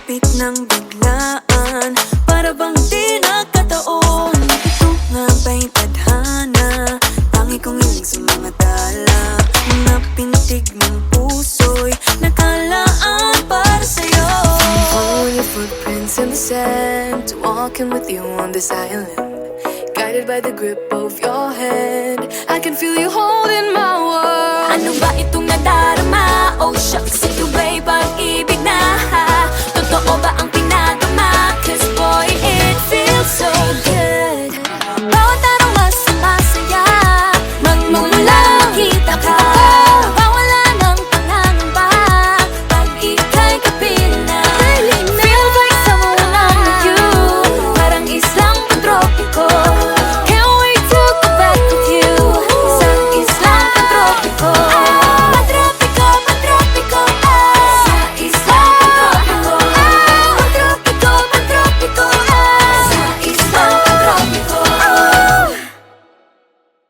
lumapit ng biglaan, para bang di nagkataon. Ito nga ba'y tadhana, tangi kong hiling sa mga tala. Mga pintig ng puso'y nakalaan para sa'yo. Follow your footprints in the sand, walking with you on this island, guided by the grip of your hand. I can feel you holding my world. Ano ba itong nadarama? Oh shucks, ito ba'y pag-ibig na? Totoo ba ang pinagama? Cause boy, it feels so good. Bawat araw mas masaya, magmumula kita ka. Mawala ng pangangamba, pag ika'y kapiling na. Feels like someone I'm with you, parang islang pantropiko. Can't wait to go back with you, sa islang pantropiko. Pantropiko, pantropiko, sa islang pantropiko. Pantropiko, pantropiko, sa islang pantropiko.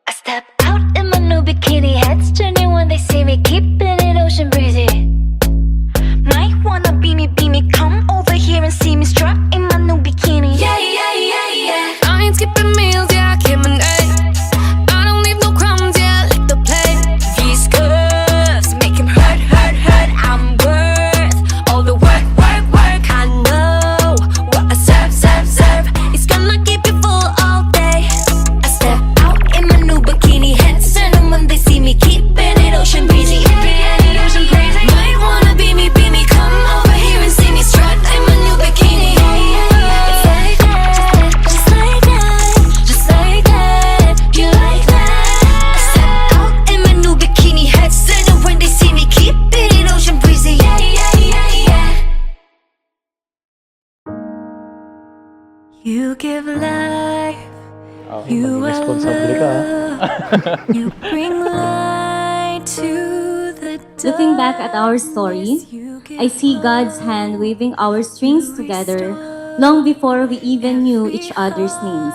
I step out in my new bikini, heads turning when they see me, keeping it ocean breezy. Might wanna be me, come over here and see me strut in my new bikini. Yeah, yeah, yeah, yeah. I ain't skipping meals, yeah, I came in eight. I don't leave no crumbs, yeah, lick the plate. These curves make him hurt, hurt, hurt. I'm worth all the work, work, work. I know what I serve, serve, serve. It's gonna keep you full all day. I step out in my new bikini, heads turning when they see me, keeping it ocean breezy. Might wanna be me, come over here and see me strut in my new bikini. It's like that, just like that, just like that. You like that? I step out in my new bikini, heads turning when they see me, keeping it ocean breezy. You give life, Okay, you maging are responsable ka. love. You bring light to the dark. Looking back at our story, I see God's hand waving our strings together long before we even knew each other's names.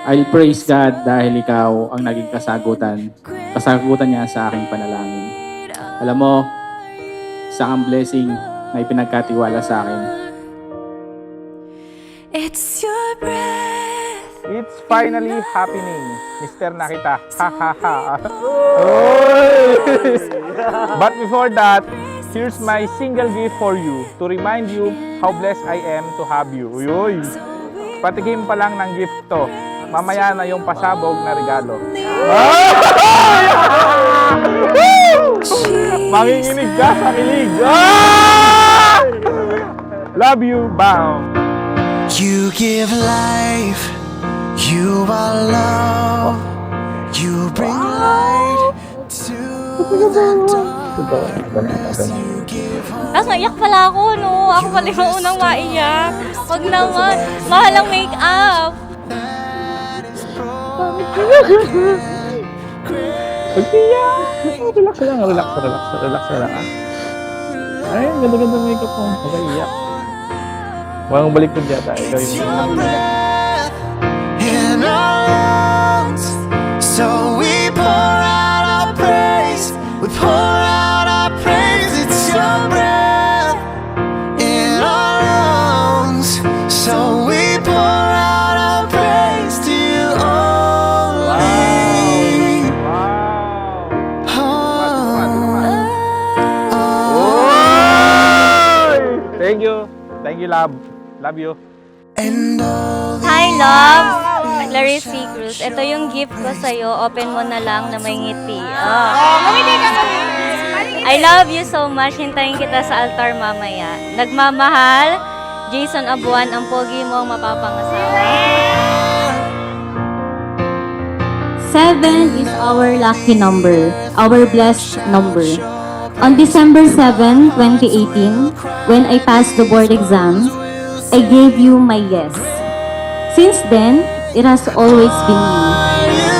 I'll praise God dahil ikaw ang naging kasagutan niya sa aking panalangin. Alam mo, isa kang blessing na ipinagkatiwala sa akin. It's your breath. It's finally happening, Mr. Nakita. Ha ha ha. But before that, here's my single gift for you to remind you how blessed I am to have you. Uy, patikim pa lang ng gift to. Mamaya na yung pasabog na regalo. Manginginig ka sa kilig. Love you, Bam. You give life, you are love, you bring light to the darkness, you give hope. Tapos naiyak pala ako, no? Ako pala yung unang maiyak. Huwag naman. Mahal ang make-up. Relax lang, relax lang. Ay, ganda-ganda makeup mo. Huwag ka iyak. Walang balik ko dyan tayo. Ikaw It's your yung breath in our lungs, so we pour out our praise, we pour out our praise. It's your breath in our lungs, so we pour out our praise to you only. Thank you, love. Love you. And all the Hi, love! Clarice C. Cruz. Ito yung gift ko sa'yo. Open mo na lang na may ngiti. Oh. I love you so much. Hintayin kita sa altar mamaya. Nagmamahal, Jason Abuan, ang pogi mo ang mapapangasawa. 7 is our lucky number, our blessed number. On December 7, 2018, when I passed the board exam, I gave you my yes. Since then, it has always been you.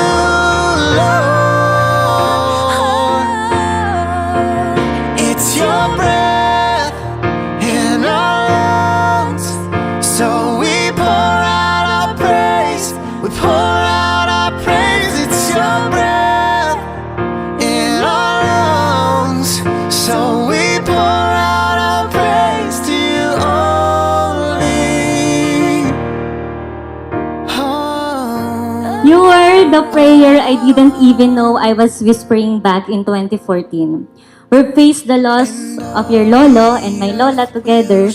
It's your breath in our lungs, so we pour out our praise, we pour out our praise. It's your breath in our lungs, so we pour out our praise to you. the prayer I didn't even know I was whispering back in 2014. We faced the loss of your lolo and my lola together.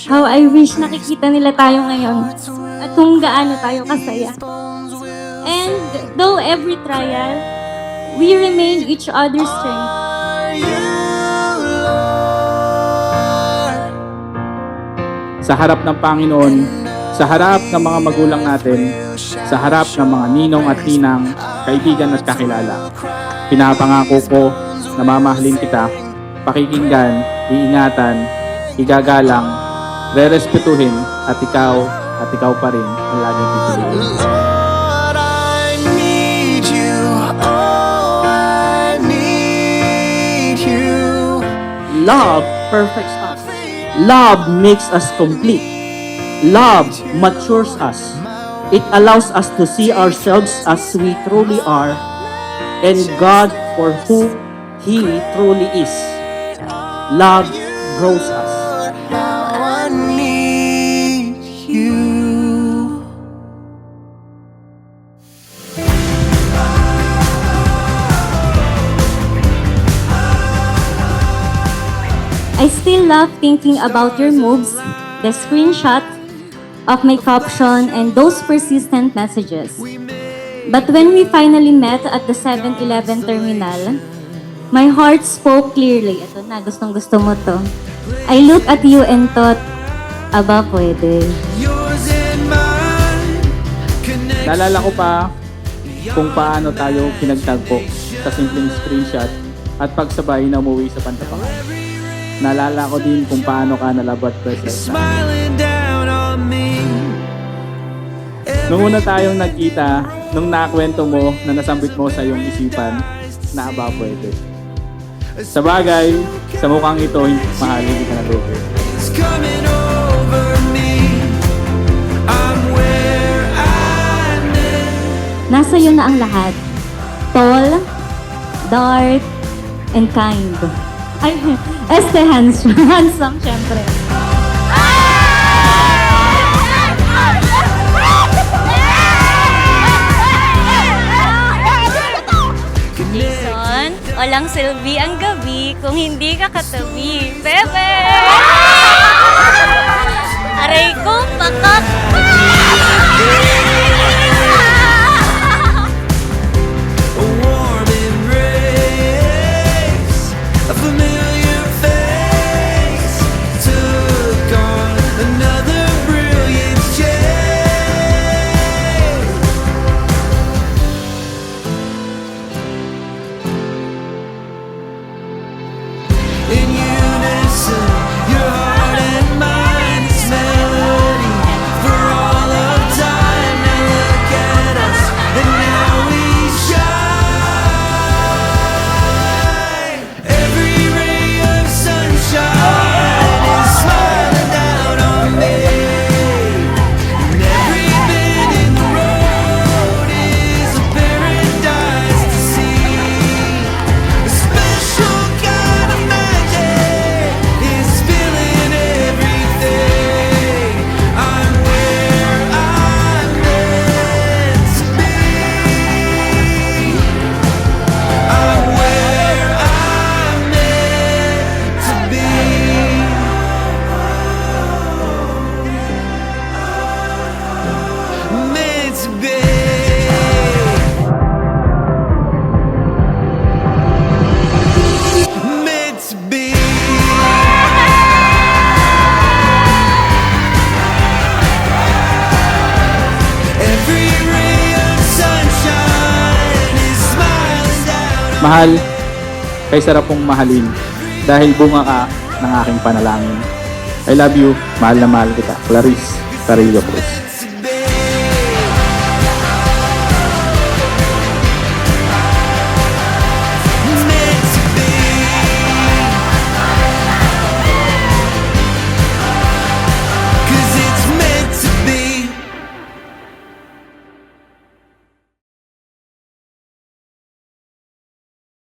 How I wish nakikita nila tayo ngayon at kung gaano tayo kasaya. And though every trial, we remain each other's strength. Sa harap ng Panginoon, sa harap ng mga magulang natin, sa harap ng mga ninong at ninang, kaibigan at kakilala, pinapangako ko na mamahalin kita, pakikinggan, iingatan, igagalang, rerespetuhin at ikaw pa rin ang laging pipiliin. Lord, I need you. Oh, I need you. Love perfects us. Love makes us complete. Love matures us. It allows us to see ourselves as we truly are and God for who He truly is. Love grows us. How I need you. I still love thinking about your moves, the screenshot of my caption, and those persistent messages. But when we finally met at the 7-Eleven terminal, my heart spoke clearly. Ito na, gustong-gusto mo to. I looked at you and thought, aba, pwede. Yours and mine. Connect. Naalala ko pa kung paano tayo pinagtagpo sa simpleng screenshot at pagsabay na umuwi sa Pantapangan. Naalala ko din kung paano ka nalabat present na. Smiling down on me. Nung una tayong nagkita, nung nakwento mo na nasambit mo sa iyong isipan na aba pwede. Sa bagay, sa mukhang ito, mahal, hindi ka natuloy. It's coming over me. I'm where I live. Nasa iyo na ang lahat. Tall, dark, and kind. Ay, handsome, syempre. Jason, walang silbi ang gabi kung hindi ka katabi. Bebe! Aray ko, pakak! A warm embrace. A familiar face. Took on another brilliant shade. In unison, your heart and mine, this melody for all of time. Now look at us, and now we shine. Every ray of sunshine is smiling down on me, and every bend in the road is a paradise to see. A special kind of magic is filling everything. I'm where I'm meant to be. I'm where I'm meant to be. Meant to be. Meant to be. Every ray of sunshine is smiling down on Mahal, kay sarap pong mahalin dahil bunga ka ng aking panalangin. I love you, mahal na mahal kita. Clarice Carillo Cruz.